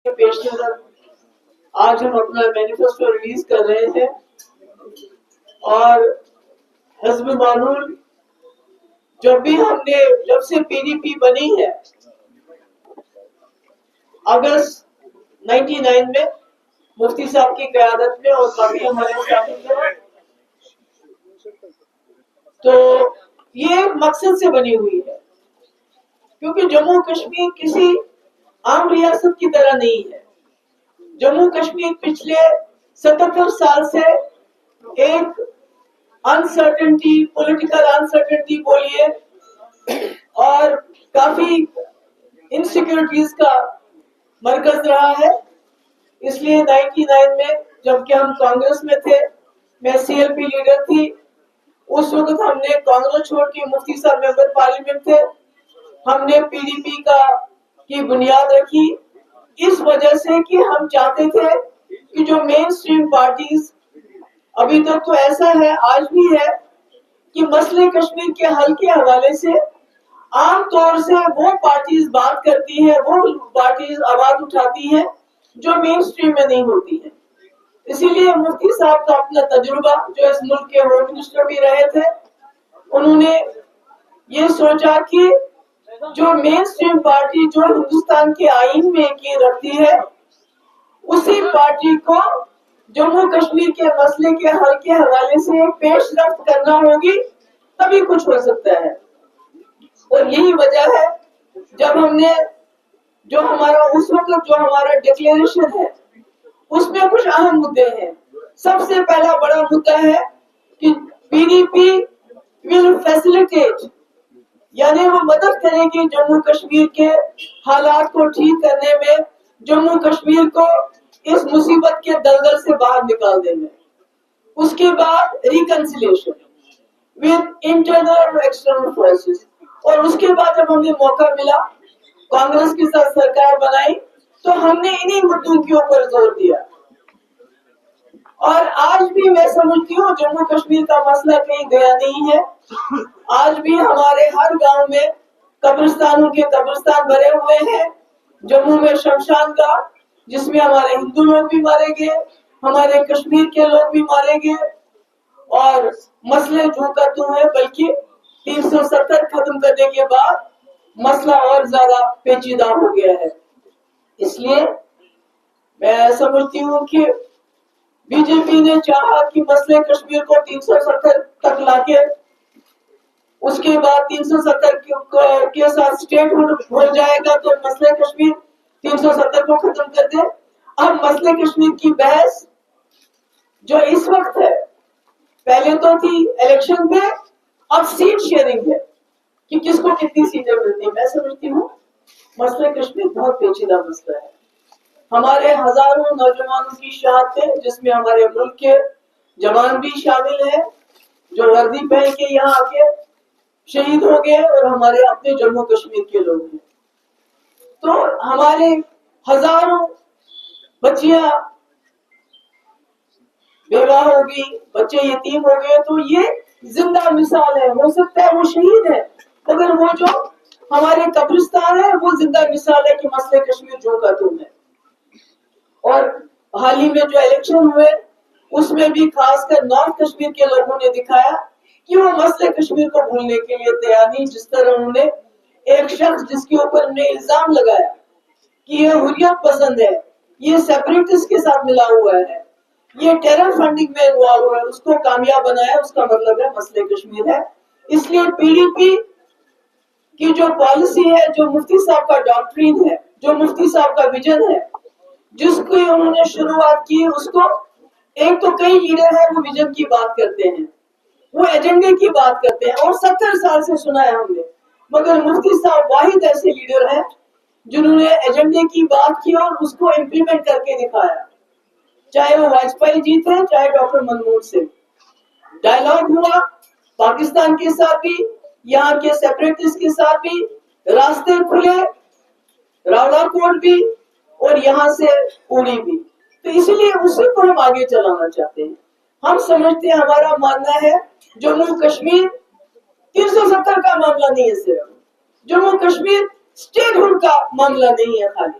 پیش نظر آج ہم اپنا مینیفیسٹو ریلیز کر رہے ہیں اور حزب معلول جب سے پی ڈی پی بنی ہے اگست 99 میں مفتی صاحب کی قیادت میں اور کافی ہمارے شامل ہیں، تو یہ ایک مقصد سے بنی ہوئی ہے کیونکہ جموں کشمیر کسی عام ریاست کی طرح نہیں ہے۔ جموں کشمیر پچھلے 77 سال سے ایک انسرٹنٹی، پولیٹیکل انسرٹنٹی بولیے اور کافی انسیکیورٹیز کا مرکز رہا ہے۔ اس لیے 99 میں جب کہ ہم کانگریس میں تھے، میں سی ایل پی لیڈر تھی، اس وقت ہم نے کانگریس چھوڑ کے مفتی صاحب ممبر پارلیمنٹ تھے، ہم نے پی ڈی پی کی بنیاد رکھی اس وجہ سے کہ ہم چاہتے تھے کہ جو مین سٹریم پارٹیز ابھی تک تو ایسا ہے، آج بھی ہے، کہ مسئلے کشمیر کے حل کے حوالے سے عام طور سے وہ پارٹیز بات کرتی ہیں، وہ پارٹیز آواز اٹھاتی ہیں جو مین سٹریم میں نہیں ہوتی ہیں۔ اسی لیے مفتی صاحب کا اپنا تجربہ، جو اس ملک کے ہوم منسٹر بھی رہے تھے، انہوں نے یہ سوچا کہ جو مین سٹریم پارٹی جو ہندوستان کے آئین میں یقین رکھتی ہے، اسی پارٹی کو جموں کشمیر کے مسئلے کے حل کے حوالے سے پیش رفت کرنا ہوگی، تبھی کچھ ہو سکتا ہے۔ اور یہی وجہ ہے جب ہم نے جو ہمارا ڈکلیریشن ہے اس میں کچھ اہم مدے ہیں۔ سب سے پہلا بڑا مدعا ہے کہ پی ڈی پی ول فیسیلیٹیٹ، یعنی وہ مدد کرے گی جموں کشمیر کے حالات کو ٹھیک کرنے میں، جموں کشمیر کو اس مصیبت کے دلدل سے باہر نکالنے میں۔ اس کے بعد ریکنسیلیشن ود انٹرنل اور ایکسٹرنل فورسز، اور اس کے بعد جب ہمیں موقع ملا، کانگریس کے ساتھ سرکار بنائی، تو ہم نے انہی مدعوں کے اوپر زور دیا۔ اور آج بھی میں سمجھتی ہوں جموں کشمیر کا مسئلہ کہیں گیا نہیں ہے۔ آج بھی ہمارے ہر گاؤں میں قبرستانوں کے قبرستان بھرے ہوئے ہیں۔ جموں میں شمشان گاہ، جس میں ہمارے ہندو لوگ بھی مارے گئے، ہمارے کشمیر کے لوگ بھی مارے گئے، اور مسئلے جو کا تو ہے، بلکہ 370 ختم کرنے کے بعد مسئلہ اور زیادہ پیچیدہ ہو گیا ہے۔ اس لیے میں سمجھتی ہوں کہ بی جے پی نے چاہا کہ مسئلے کشمیر کو 370 تک لا کے اس کے بعد 370 کے ساتھ اسٹیٹ ہو جائے گا تو مسئلے کشمیر 370 کو ختم کر دے۔ اب مسئلے کشمیر کی بحث جو اس وقت ہے، پہلے تو تھی الیکشن پہ، اب سیٹ شیئرنگ ہے کہ کس کو کتنی سیٹیں ملتی ہیں۔ میں سمجھتی ہوں مسئلہ کشمیر بہت پیچیدہ مسئلہ ہے۔ ہمارے ہزاروں نوجوانوں کی شہادتیں، جس میں ہمارے ملک کے جوان بھی شامل ہیں جو وردی پہن کے یہاں آ کے شہید ہو گئے، اور ہمارے اپنے جموں کشمیر کے لوگ ہیں۔ تو ہمارے ہزاروں بچیاں بیوہ ہوگی، بچے یتیم ہو گئے، تو یہ زندہ مثال ہے۔ ہو سکتا ہے وہ شہید ہے، مگر وہ جو ہمارے قبرستان ہے وہ زندہ مثال ہے کہ مسئلہ کشمیر جو کا تم ہے۔ اور حال ہی میں جو الیکشن ہوئے، اس میں بھی خاص کر نارتھ کشمیر کے لوگوں نے دکھایا کہ وہ مسئلہ کشمیر کو بھولنے کے لیے تیار نہیں۔ جس طرح انہوں نے ایک شخص جس کے اوپر انہیں الزام لگایا کہ یہ حریت پسند ہے، یہ سیپریٹسٹ کے ساتھ ملا ہوا ہے، یہ ٹیرر فنڈنگ میں انوالو ہے، اس کو کامیاب بنایا، اس کا مطلب ہے مسئلہ کشمیر ہے۔ اس لیے پی ڈی پی کی جو پالیسی ہے، جو مفتی صاحب کا ڈاکٹرین ہے، جو مفتی صاحب کا ویژن ہے، جس کی انہوں نے شروعات کی، اس کو ایک تو کئی لیڈر ہیں وہ ویژن کی بات کرتے ہیں، وہ ایجنڈے کی بات کرتے ہیں، اور 70 سال سے سنا ہے ہم نے، مگر مفتی صاحب واحد ایسے لیڈر ہیں جنہوں نے ایجنڈے کی بات کی اور اس کو امپلیمنٹ کر کے دکھایا۔ چاہے وہ واجپئی جی تھے، چاہے ڈاکٹر منموہن سنگھ۔ ڈائیلاگ ہوا پاکستان کے ساتھ بھی، یہاں کے سیپریٹسٹ کے ساتھ بھی، راستے کھلے، راولا کوٹ بھی اور یہاں سے پوری بھی۔ تو اس لیے اسی کو ہم آگے چلانا چاہتے ہیں۔ ہم سمجھتے ہیں، ہمارا ماننا ہے جموں کشمیر 370 کا معاملہ نہیں ہے، صرف جموں کشمیر اسٹیٹ ہوڈ کا معاملہ نہیں ہے خالی،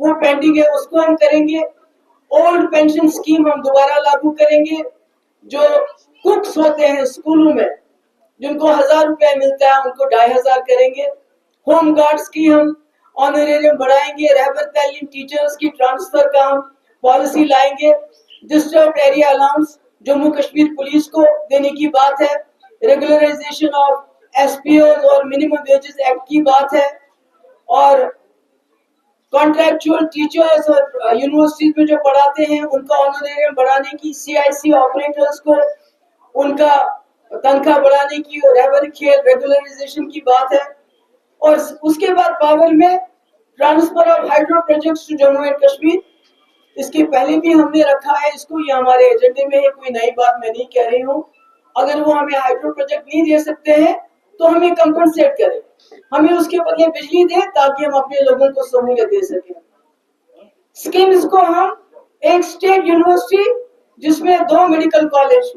وہ پینڈنگ ہے اس کو ہم کریں گے. اولڈ پینشن اسکیم ہم دوبارہ لاگو کریں گے. جو ککس ہوتے ہیں اسکولوں میں جن کو 1000 روپے ملتا ہے ان کو 2500 کریں گے. ہوم گارڈز کی ہم آنریریم بڑھائیں گے. رہبر تعلیم ٹیچرز کی ٹرانسفر کا ہم پالیسی لائیں گے. Disturbed area allowance Jammu Kashmir police کو دینے کی بات ہے. Regularisation of S P Os اور منیمم ویجز ایکٹ کی بات ہے. اور کانٹریکچوئل ٹیچرز اور یونیورسٹیز میں جو پڑھاتے ہیں ان کا آنریریم بڑھانے کی. سی آئی سی آپریٹرز کو ان کا تنخواہ بڑھانے کی اور ریگولرائزیشن کی بات ہے. اور اس کے بعد پاور میں transfer of hydro projects to Jammu and Kashmir. اس کے پہلے بھی ہم نے رکھا ہے اس کو, یہ ہمارے ایجنڈے میں ہے, کوئی نئی بات میں نہیں کہہ رہی ہوں. اگر وہ ہمیں ہائیڈرو پروجیکٹ نہیں دے سکتے ہیں تو ہمیں کمپنسیٹ کریں, ہمیں اس کے بدلے بجلی دیں تاکہ ہم اپنے لوگوں کو سہولت دے سکیں. اسکیمز کو ہم ایک اسٹیٹ یونیورسٹی جس میں 2 میڈیکل کالج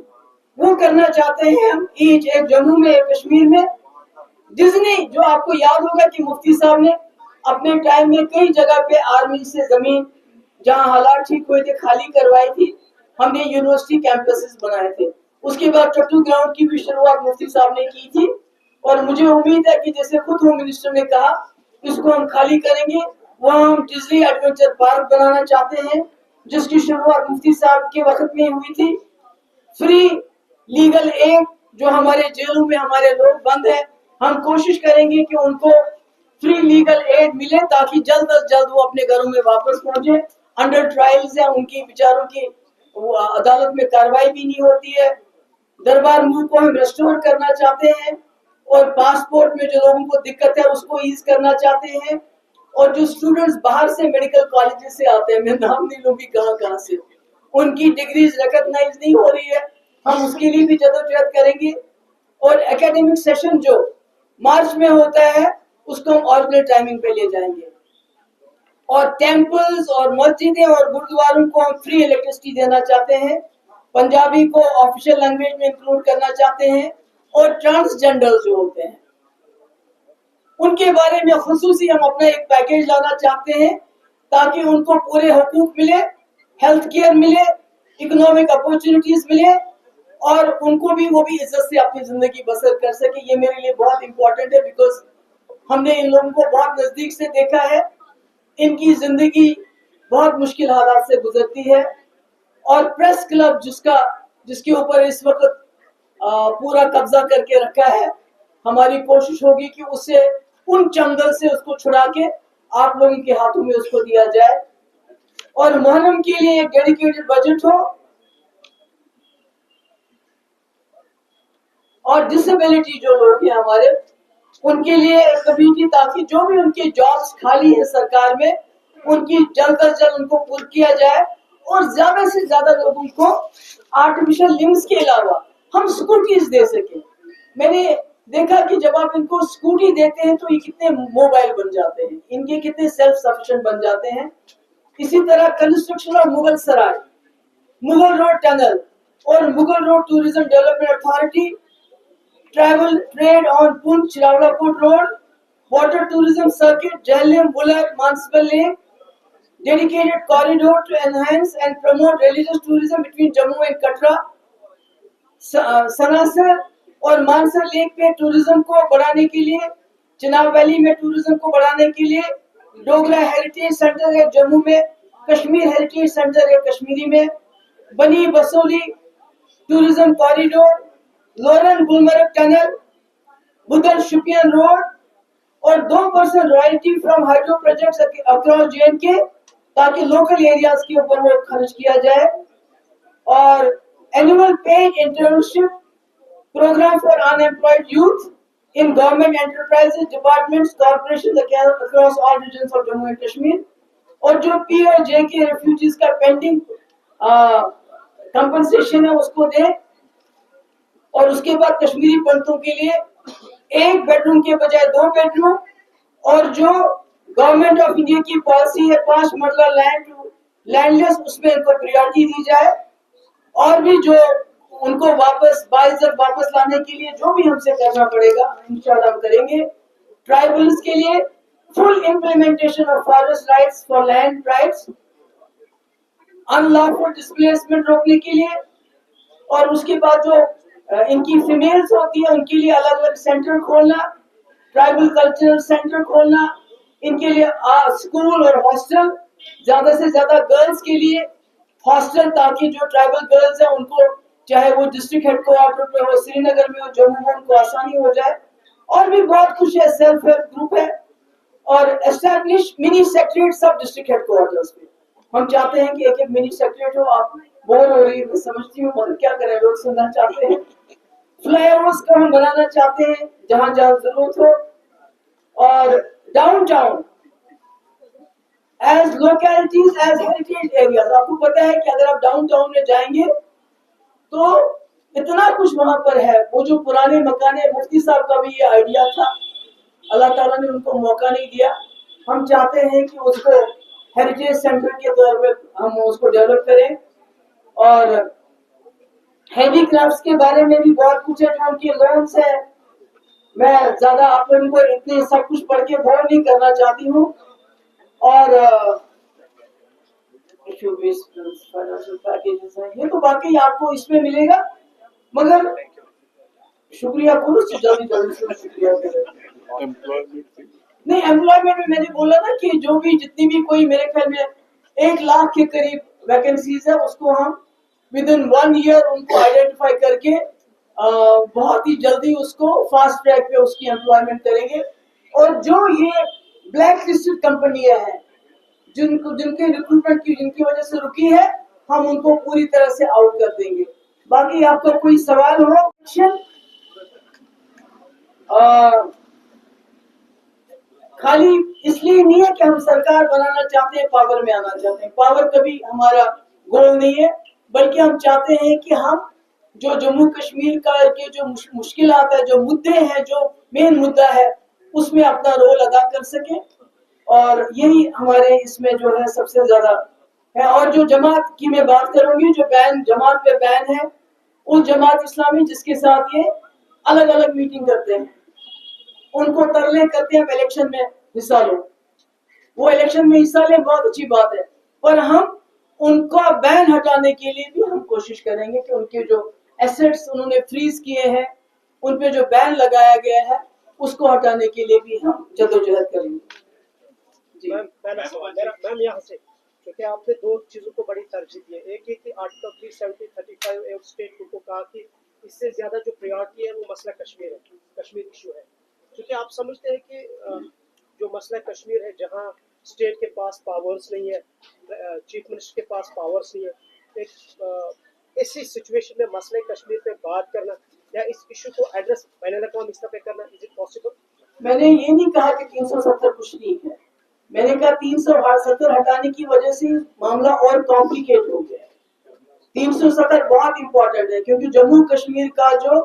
وہ کرنا چاہتے ہیں ہم, ایک جموں میں ایک کشمیر میں. ڈزنی جو آپ کو یاد ہوگا کہ مفتی صاحب نے اپنے ٹائم میں کئی جگہ پہ آرمی سے زمین جہاں حالات ٹھیک ہوئے تھے خالی کروائی تھی. ہم نے یونیورسٹی کیمپسز بنائے تھے. اس کے بعد ٹٹو گراؤنڈ کی بھی شروعات مفتی صاحب نے کی تھی. اور مجھے امید ہے کہ جیسے خود ہوم منسٹر نے کہا اس کو ہم خالی کریں گے. وہاں ہم ڈزنی ایڈونچر پارک بنانا چاہتے ہیں جس کی شروعات مفتی صاحب کے وقت میں ہوئی تھی. فری لیگل ایڈ جو ہمارے جیلوں میں ہمارے لوگ بند ہیں ہم کوشش کریں گے کہ ان کو فری لیگل ایڈ ملے تاکہ جلد از جلد وہ اپنے گھروں میں واپس پہنچے. انڈر ٹرائلز ہیں, ان کی بیچاروں کی عدالت میں کاروائی بھی نہیں ہوتی ہے. دربار ملک کو ہم ریسٹور کرنا چاہتے ہیں اور پاسپورٹ میں جو لوگوں کو دقت ہے اس کو ایز کرنا چاہتے ہیں. اور جو اسٹوڈنٹس باہر سے میڈیکل کالجز سے آتے ہیں, میں نام نہیں لوں گی کہاں سے, ان کی ڈگریز ریکگنائز نہیں ہو رہی ہے, ہم اس کے لیے بھی جدوجہد کریں گے. اور اکیڈمک سیشن جو مارچ میں ہوتا ہے اس کو ہم آرڈنری ٹائمنگ پہ لے جائیں گے. اور ٹیمپلز اور مسجدیں اور گرودواروں کو ہم فری الیکٹرسٹی دینا چاہتے ہیں. پنجابی کو آفیشیل لینگویج میں انکلوڈ کرنا چاہتے ہیں. اور ٹرانسجینڈر جو ہوتے ہیں ان کے بارے میں خصوصی ہم اپنا ایک پیکیج لانا چاہتے ہیں تاکہ ان کو پورے حقوق ملے, ہیلتھ کیئر ملے, اکنامک اپورچونیٹیز ملے اور ان کو بھی وہ بھی عزت سے اپنی زندگی بسر کر سکے. یہ میرے لیے بہت امپورٹنٹ ہے بیکاز ہم نے ان لوگوں کو بہت نزدیک سے دیکھا ہے. ان کی زندگی بہت مشکل حالات سے گزرتی ہے. اور پریس کلب جس کے اوپر اس وقت پورا قبضہ کر کے رکھا ہے, ہماری کوشش ہوگی کہ اسے ان چنگل سے اس کو چھڑا کے آپ لوگوں کے ہاتھوں میں اس کو دیا جائے. اور محرم کے لیے ایک ڈیڈیکیٹڈ بجٹ ہو. اور ڈسیبلٹی جو لوگ ہیں ہمارے ان کے لیے ایک کمیٹی تاکہ جو بھی ان کے جابس خالی ہیں سرکار میں ان کی جلد از جلد ان کو پر کیا جائے اور زیادہ سے زیادہ لوگوں کو آرٹیفیشل لمبس کے علاوہ ہم اسکوٹیز دے سکیں. میں نے دیکھا کہ جب آپ ان کو اسکوٹی دیتے ہیں تو یہ کتنے موبائل بن جاتے ہیں, ان کے کتنے سیلف سفیشینٹ بن جاتے ہیں. اسی طرح construction of Mughal Sarai, Mughal road tunnel اور Mughal road tourism development authority, travel trade on Poonch Rawalakot road, water tourism circuit, Jhelum, Wular, Mansipal Lake, dedicated corridor to enhance and promote religious tourism between Jammu and Katra, Sanasar اور Mansar leak پہ tourism کو بڑھانے کے لیے, Chenab valley میں tourism کو بڑھانے کے لیے, ڈوگرا ہیریٹیج سینٹر ہے جموں میں, کشمیر ہیریٹیج سینٹر ہے کشمیری میں, Bani Basohli tourism corridor, Loran Gulmarg tunnel, بدر شپین روڈ اور 2% royalty from hydro projects across JNK تاکہ لوکل ایریاز کے اوپر وہ خرچ کیا جائے. اور annual paid internship program for unemployed youth in government enterprises, departments, corporations across all regions of Jammu and Kashmir. اور جو پی اور جے کے ریفیوجیز کا پینڈنگ کمپنسیشن ہے اس کو دیں. اور اس کے بعد کشمیری پنڈتوں کے لیے 1 بیڈ روم کے بجائے 2 بیڈ روم, اور جو گورنمنٹ آف انڈیا کی پالیسی ہے 5 مرلہ لینڈ لیس اس میں ان کو پریورٹی دی جائے. اور بھی جو ان کو باعزت واپس لانے کے لیے جو بھی ہم سے کرنا پڑے گا انشاءاللہ ہم کریں گے. ٹرائبلز کے لیے full implementation of forest rights for land rights, unlawful displacement روکنے کے لیے, اور اس کے بعد جو ان کی فیمیلز ہوتی ہیں ان کے لیے الگ الگ سینٹر کھولنا, ٹرائبل کلچرل سینٹر کھولنا, ان کے لیے اسکول اور ہاسٹل, زیادہ سے زیادہ گرلز کے لیے ہاسٹل, تاکہ جو ٹرائبل گرلز ہیں ان کو چاہے وہ ڈسٹرکٹ ہیڈ کوارٹر پہ ہو, سری نگر میں ہو, جموں میں, ان کو آسانی ہو جائے. اور بھی بہت کچھ ہے, سیلف ہیلپ گروپ ہے, اور اسٹیبلش منی سیکریٹریٹ سب ڈسٹرکٹ ہیڈ کوارٹرز پہ. ہم چاہتے ہیں کہ ایک ایک منی سیکریٹریٹ ہو. آپ بور ہو رہی ہے میں سمجھتی ہوں, مگر کیا کریں, لوگ سننا چاہتے ہیں. فلائی اوورز کا ہم بنانا چاہتے ہیں جہاں جہاں ضرورت ہو, اور down town as localities as heritage areas. آپ کو پتا ہے کہ اگر آپ ڈاؤن ٹاؤن میں جائیں گے تو اتنا کچھ وہاں پر ہے. وہ جو پرانے مکان ہے, مفتی صاحب کا بھی یہ آئیڈیا تھا, اللہ تعالیٰ نے ان کو موقع نہیں دیا. ہم چاہتے ہیں کہ اس کو ہیریٹیج سینٹر کے طور پہ ہم اس کو ڈیولپ کریں. اور ہینڈی کرافٹس کے بارے میں بھی بہت کچھ ہے, جو ان کے لونس ہے. میں زیادہ آپ لوگوں کو اتنے سب کچھ پڑھ کے بور نہیں کرنا چاہتی ہوں. اور یہ تو باقی آپ کو اس میں ملے گا, مگر شکریہ کرو جلدی جلدی سے شکریہ نہیں. امپلائمنٹ میں نے بولا نا کہ جو بھی جتنی بھی کوئی میرے خیال میں 1 لاکھ کے قریب ویکنسیز ہے, اس کو ہم ود ان 1 ایئر ان کو آئیڈینٹیفائی کر کے بہت ہی جلدی اس کو فاسٹ ٹریک پہ اس کی امپلائمنٹ کریں گے. اور جو یہ بلیک لسٹڈ کمپنیاں ہیں جن کے ریکروٹمنٹ کی جن کی وجہ سے رکی ہے, ہم ان کو پوری طرح سے آؤٹ کر دیں گے. باقی آپ کا کوئی سوال ہو؟ خالی اس لیے نہیں ہے کہ ہم سرکار بنانا چاہتے ہیں, پاور میں آنا چاہتے ہیں. پاور کبھی ہمارا گول نہیں ہے, بلکہ ہم چاہتے ہیں کہ ہم جو جموں کشمیر کا کے جو مشکلات ہے, جو مدعے ہیں, جو مین مدعا ہے, اس میں اپنا رول ادا کر سکیں. اور یہی ہمارے اس میں جو ہے سب سے زیادہ ہے. اور جو جماعت کی میں بات کروں گی, جو بین جماعت پہ بین ہے, اس جماعت اسلامی جس کے ساتھ یہ الگ الگ میٹنگ کرتے ہیں, ان کو ترلے کرتے ہیں الیکشن میں حصہ لو. وہ الیکشن میں حصہ لے, بہت اچھی بات ہے, پر ہم ان کا بین ہٹانے کے لیے بھی ہم کوشش کریں گے کہ ان کے جو ایسٹس انہوں نے فریز کیے ہیں, ان پہ جو بین لگایا گیا ہے, اس کو ہٹانے کے لیے بھی ہم جدوجہد کریں گے. میم یہاں سے کیونکہ آپ نے 2 چیزوں کو بڑی ترجیح دی ہے. ایک یہ کہ آرٹیکل 370-35 اسٹیٹ کو کہا کہ اس سے زیادہ جو پریورٹی ہے وہ مسئلہ کشمیر ہے, کشمیر ایشو ہے. کیونکہ آپ سمجھتے ہیں کہ جو مسئلہ کشمیر ہے, جہاں اسٹیٹ کے پاس پاورز نہیں ہے, چیف منسٹر کے پاس پاورز نہیں ہے, ایک ایسی سچویشن میں مسئلہ کشمیر پہ بات کرنا یا اس ایشو کو ایڈریس بین الاقوامی سطح پہ کرنا, از اٹ پاسبل؟ میں نے یہ نہیں کہا کہ 370 کچھ نہیں ہے, میں نے کہا 370 ہٹانے کی وجہ سے معاملہ اور کمپلیکیٹ ہو گیا. 370 بہت امپورٹنٹ ہے, کیونکہ جموں کشمیر کا جو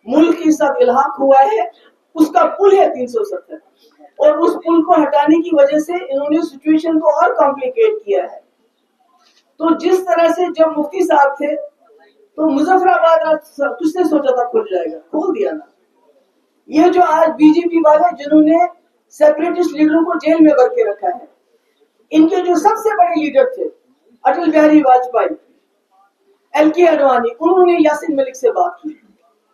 ملک کے ساتھ الحاق ہوا ہے اس کا پل ہے 370, اور اس پل کو ہٹانے کی وجہ سے انہوں نے سچویشن کو اور کمپلیکیٹ کیا ہے. تو جس طرح سے جب مفتی صاحب تھے تو مظفر آباد کس نے سوچا تھا کھل جائے گا, کھول دیا نا. یہ جو آج بی جے پی والے جنہوں نے سیپریٹسٹ لیڈروں کو جیل میں بھر کے رکھا ہے, ان کے جو سب سے بڑے لیڈر تھے اٹل بہاری واجپئی, ایل کے اڈوانی, انہوں نے یاسین ملک سے بات کی,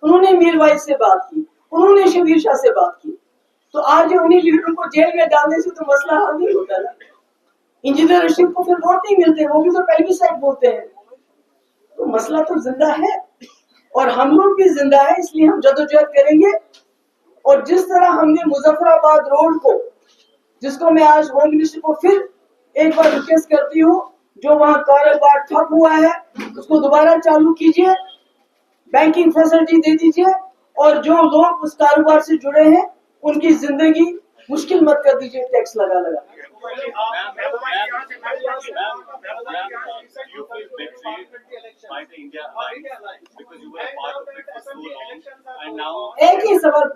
انہوں نے میر وائز سے بات کی, انہوں نے شبیر شاہ سے بات کی. تو آج انہیں لیڈروں کو جیل میں ڈالنے سے تو مسئلہ حل نہیں ہوتا نا. انجینئر رشید کو پھر ووٹ نہیں ملتے, وہ بھی تو پہلی سائڈ بولتے ہیں. تو مسئلہ تو زندہ ہے, اور ہم لوگ بھی زندہ ہے, اس لیے ہم جدوجہد کریں گے. اور جس طرح ہم نے مظفر آباد روڈ کو, جس کو میں آج ہوم منسٹر کو پھر ایک بار ریکویسٹ کرتی ہوں, جو وہاں کاروبار ٹھپ ہوا ہے اس کو دوبارہ چالو کیجیے, بینکنگ فیسلٹی دے دیجیے, اور جو لوگ اس کاروبار سے جڑے ہیں ان کی زندگی مشکل مت کر دیجیے ٹیکس لگا لگا. ایک ہی سوال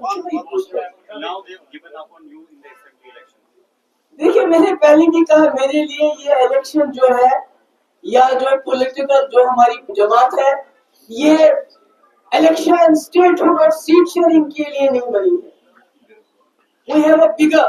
دیکھیے, میں نے پہلے بھی کہا, میرے لیے یہ الیکشن جو ہے یا جو پولیٹیکل جو ہماری جماعت ہے, یہ الیکشن اسٹیٹ ہوڈ اور سیٹ شیئرنگ کے لیے نہیں بنی ہے. We have a bigger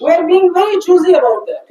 We are being very choosy about that.